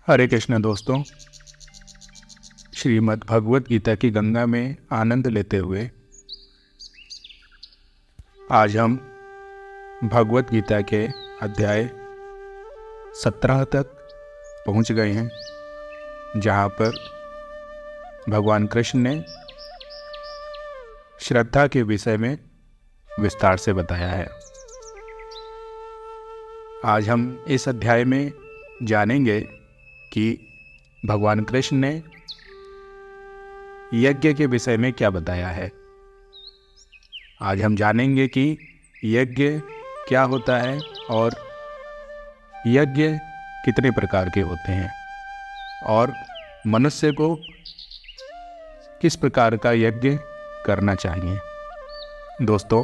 हरे कृष्ण दोस्तों, श्रीमद् भगवत गीता की गंगा में आनंद लेते हुए आज हम भगवत गीता के अध्याय 17 तक पहुंच गए हैं, जहां पर भगवान कृष्ण ने श्रद्धा के विषय में विस्तार से बताया है। आज हम इस अध्याय में जानेंगे कि भगवान कृष्ण ने यज्ञ के विषय में क्या बताया है। आज हम जानेंगे कि यज्ञ क्या होता है और यज्ञ कितने प्रकार के होते हैं और मनुष्य को किस प्रकार का यज्ञ करना चाहिए। दोस्तों,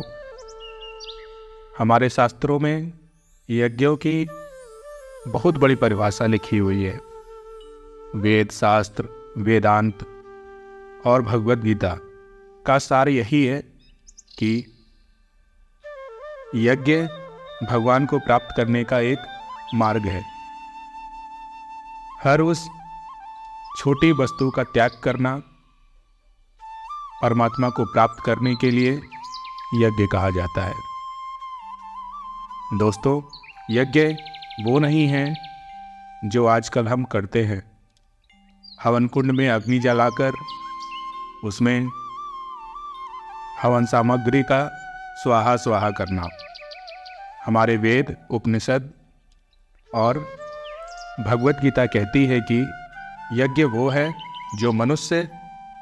हमारे शास्त्रों में यज्ञों की बहुत बड़ी परिभाषा लिखी हुई है। वेद, शास्त्र, वेदांत और भगवत गीता का सार यही है कि यज्ञ भगवान को प्राप्त करने का एक मार्ग है। हर उस छोटी वस्तु का त्याग करना परमात्मा को प्राप्त करने के लिए यज्ञ कहा जाता है। दोस्तों, यज्ञ वो नहीं है जो आजकल हम करते हैं। हवन कुंड में अग्नि जलाकर उसमें हवन सामग्री का स्वाहा स्वाहा करना। हमारे वेद, उपनिषद और भगवत गीता कहती है कि यज्ञ वो है जो मनुष्य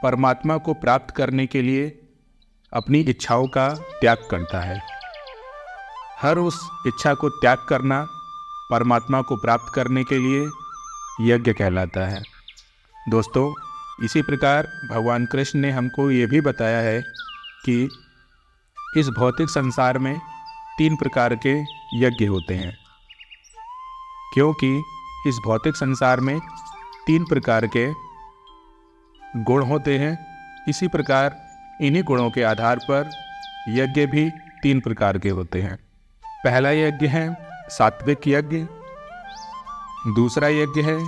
परमात्मा को प्राप्त करने के लिए अपनी इच्छाओं का त्याग करता है। हर उस इच्छा को त्याग करना परमात्मा को प्राप्त करने के लिए यज्ञ कहलाता है। दोस्तों, इसी प्रकार भगवान कृष्ण ने हमको ये भी बताया है कि इस भौतिक संसार में 3 प्रकार के यज्ञ होते हैं। क्योंकि इस भौतिक संसार में 3 प्रकार के गुण होते हैं, इसी प्रकार इन्हीं गुणों के आधार पर यज्ञ भी 3 प्रकार के होते हैं। पहला यज्ञ है सात्विक यज्ञ, दूसरा यज्ञ है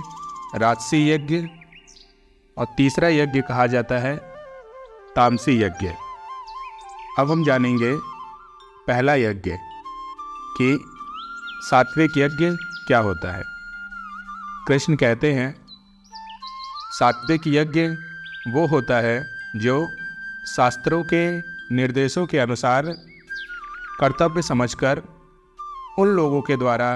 राजसी यज्ञ और तीसरा यज्ञ कहा जाता है तामसी यज्ञ। अब हम जानेंगे पहला यज्ञ कि सात्विक यज्ञ क्या होता है। कृष्ण कहते हैं सात्विक यज्ञ वो होता है जो शास्त्रों के निर्देशों के अनुसार कर्तव्य समझकर उन लोगों के द्वारा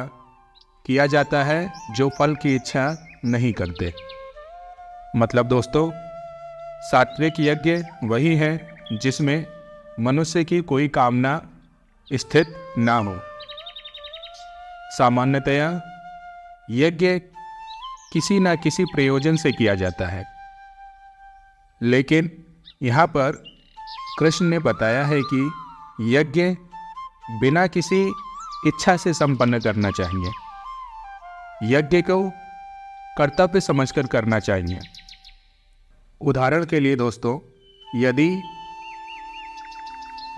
किया जाता है जो फल की इच्छा नहीं करते। मतलब दोस्तों, सात्विक यज्ञ वही है जिसमें मनुष्य की कोई कामना स्थित ना हो। सामान्यतया यज्ञ किसी न किसी प्रयोजन से किया जाता है, लेकिन यहाँ पर कृष्ण ने बताया है कि यज्ञ बिना किसी इच्छा से संपन्न करना चाहिए। यज्ञ को कर्तव्य समझकर करना चाहिए। उदाहरण के लिए दोस्तों, यदि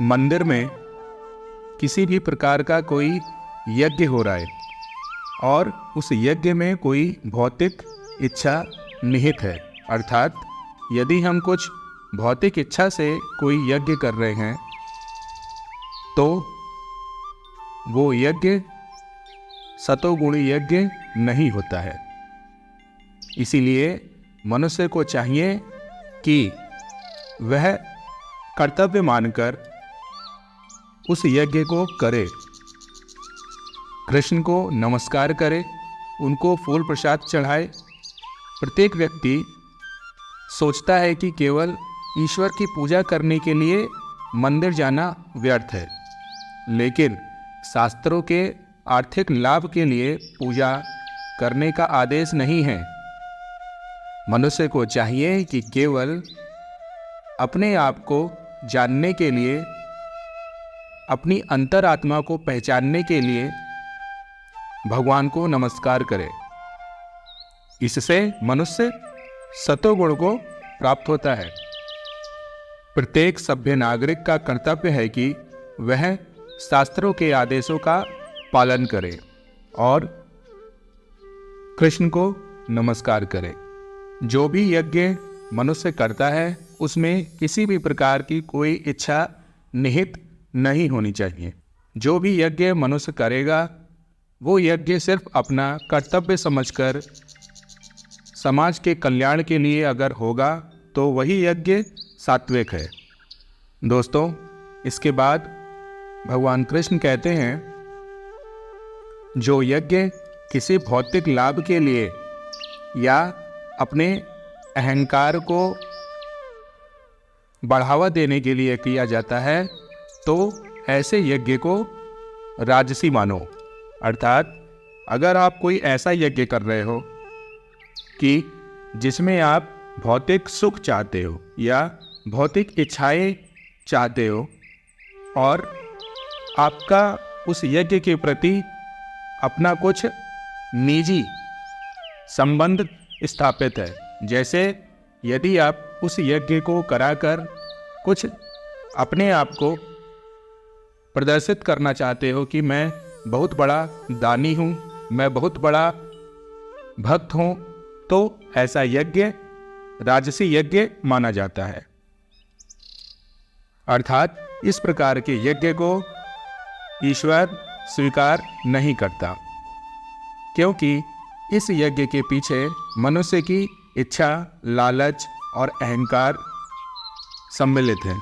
मंदिर में किसी भी प्रकार का कोई यज्ञ हो रहा है और उस यज्ञ में कोई भौतिक इच्छा निहित है, अर्थात यदि हम कुछ भौतिक इच्छा से कोई यज्ञ कर रहे हैं तो वो यज्ञ सतोगुणी यज्ञ नहीं होता है। इसीलिए मनुष्य को चाहिए कि वह कर्तव्य मानकर उस यज्ञ को करे, कृष्ण को नमस्कार करे, उनको फूल प्रसाद चढ़ाए। प्रत्येक व्यक्ति सोचता है कि केवल ईश्वर की पूजा करने के लिए मंदिर जाना व्यर्थ है, लेकिन शास्त्रों के आर्थिक लाभ के लिए पूजा करने का आदेश नहीं है। मनुष्य को चाहिए कि केवल अपने आप को जानने के लिए, अपनी अंतरात्मा को पहचानने के लिए भगवान को नमस्कार करे। इससे मनुष्य सतोगुण को प्राप्त होता है। प्रत्येक सभ्य नागरिक का कर्तव्य है कि वह शास्त्रों के आदेशों का पालन करे और कृष्ण को नमस्कार करें। जो भी यज्ञ मनुष्य करता है उसमें किसी भी प्रकार की कोई इच्छा निहित नहीं होनी चाहिए। जो भी यज्ञ मनुष्य करेगा वो यज्ञ सिर्फ अपना कर्तव्य समझकर समाज के कल्याण के लिए अगर होगा तो वही यज्ञ सात्विक है। दोस्तों, इसके बाद भगवान कृष्ण कहते हैं, जो यज्ञ किसी भौतिक लाभ के लिए या अपने अहंकार को बढ़ावा देने के लिए किया जाता है तो ऐसे यज्ञ को राजसी मानो। अर्थात अगर आप कोई ऐसा यज्ञ कर रहे हो कि जिसमें आप भौतिक सुख चाहते हो या भौतिक इच्छाएं चाहते हो और आपका उस यज्ञ के प्रति अपना कुछ निजी संबंध स्थापित है, जैसे यदि आप उस यज्ञ को कराकर कुछ अपने आप को प्रदर्शित करना चाहते हो कि मैं बहुत बड़ा दानी हूँ, मैं बहुत बड़ा भक्त हूँ, तो ऐसा यज्ञ राजसी यज्ञ माना जाता है। अर्थात इस प्रकार के यज्ञ को ईश्वर स्वीकार नहीं करता, क्योंकि इस यज्ञ के पीछे मनुष्य की इच्छा, लालच और अहंकार सम्मिलित है।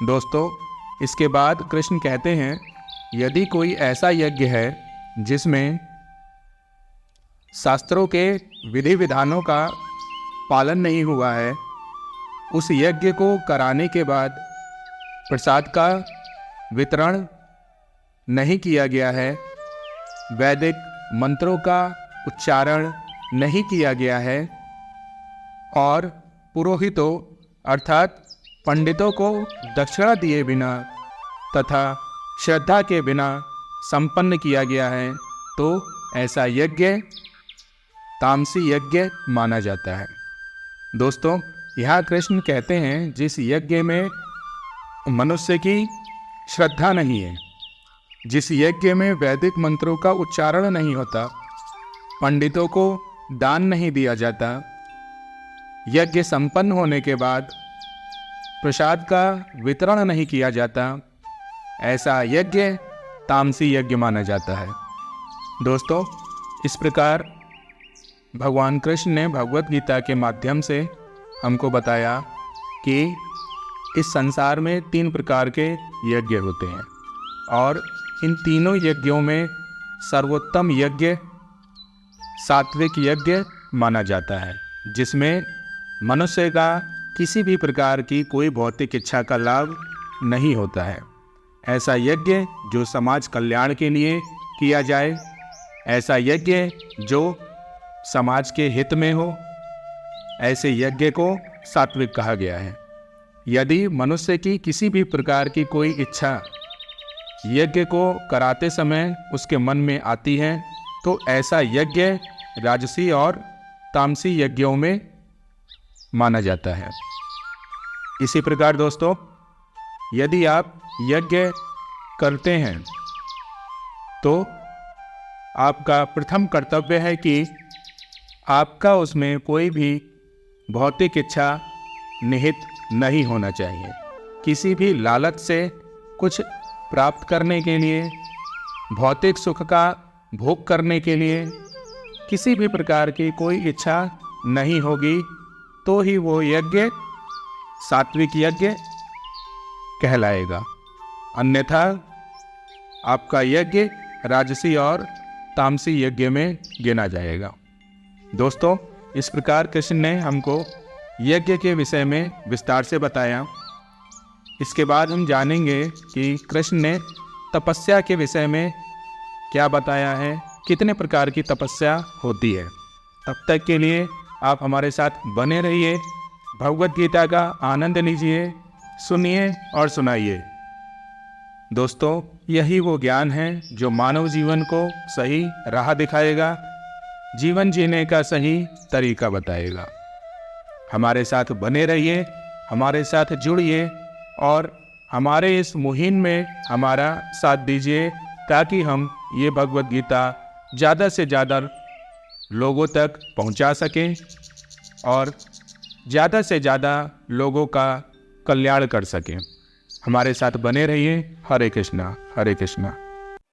दोस्तों, इसके बाद कृष्ण कहते हैं, यदि कोई ऐसा यज्ञ है जिसमें शास्त्रों के विधि विधानों का पालन नहीं हुआ है, उस यज्ञ को कराने के बाद प्रसाद का वितरण नहीं किया गया है, वैदिक मंत्रों का उच्चारण नहीं किया गया है और पुरोहितों अर्थात पंडितों को दक्षिणा दिए बिना तथा श्रद्धा के बिना संपन्न किया गया है, तो ऐसा यज्ञ तामसी यज्ञ माना जाता है। दोस्तों, यहाँ कृष्ण कहते हैं, जिस यज्ञ में मनुष्य की श्रद्धा नहीं है, जिस यज्ञ में वैदिक मंत्रों का उच्चारण नहीं होता, पंडितों को दान नहीं दिया जाता, यज्ञ संपन्न होने के बाद प्रसाद का वितरण नहीं किया जाता, ऐसा यज्ञ तामसी यज्ञ माना जाता है। दोस्तों, इस प्रकार भगवान कृष्ण ने भगवत गीता के माध्यम से हमको बताया कि इस संसार में 3 प्रकार के यज्ञ होते हैं और इन तीनों यज्ञों में सर्वोत्तम यज्ञ सात्विक यज्ञ माना जाता है, जिसमें मनुष्य का किसी भी प्रकार की कोई भौतिक इच्छा का लाभ नहीं होता है। ऐसा यज्ञ जो समाज कल्याण के लिए किया जाए, ऐसा यज्ञ जो समाज के हित में हो, ऐसे यज्ञ को सात्विक कहा गया है। यदि मनुष्य की किसी भी प्रकार की कोई इच्छा यज्ञ को कराते समय उसके मन में आती है, तो ऐसा यज्ञ राजसी और तामसी यज्ञों में माना जाता है। इसी प्रकार दोस्तों, यदि आप यज्ञ करते हैं तो आपका प्रथम कर्तव्य है कि आपका उसमें कोई भी भौतिक इच्छा निहित नहीं होना चाहिए। किसी भी लालच से कुछ प्राप्त करने के लिए, भौतिक सुख का भोग करने के लिए किसी भी प्रकार की कोई इच्छा नहीं होगी, तो ही वो यज्ञ सात्विक यज्ञ कहलाएगा। अन्यथा आपका यज्ञ राजसी और तामसी यज्ञ में गिना जाएगा। दोस्तों, इस प्रकार कृष्ण ने हमको यज्ञ के विषय में विस्तार से बताया। इसके बाद हम जानेंगे कि कृष्ण ने तपस्या के विषय में क्या बताया है, कितने प्रकार की तपस्या होती है। तब तक के लिए आप हमारे साथ बने रहिए, भगवत गीता का आनंद लीजिए, सुनिए और सुनाइए। दोस्तों, यही वो ज्ञान है जो मानव जीवन को सही राह दिखाएगा, जीवन जीने का सही तरीका बताएगा। हमारे साथ बने रहिए, हमारे साथ जुड़िए और हमारे इस मुहिम में हमारा साथ दीजिए, ताकि हम ये भगवत गीता ज़्यादा से ज़्यादा लोगों तक पहुंचा सकें और ज़्यादा से ज़्यादा लोगों का कल्याण कर सकें। हमारे साथ बने रहिए। हरे कृष्णा, हरे कृष्णा।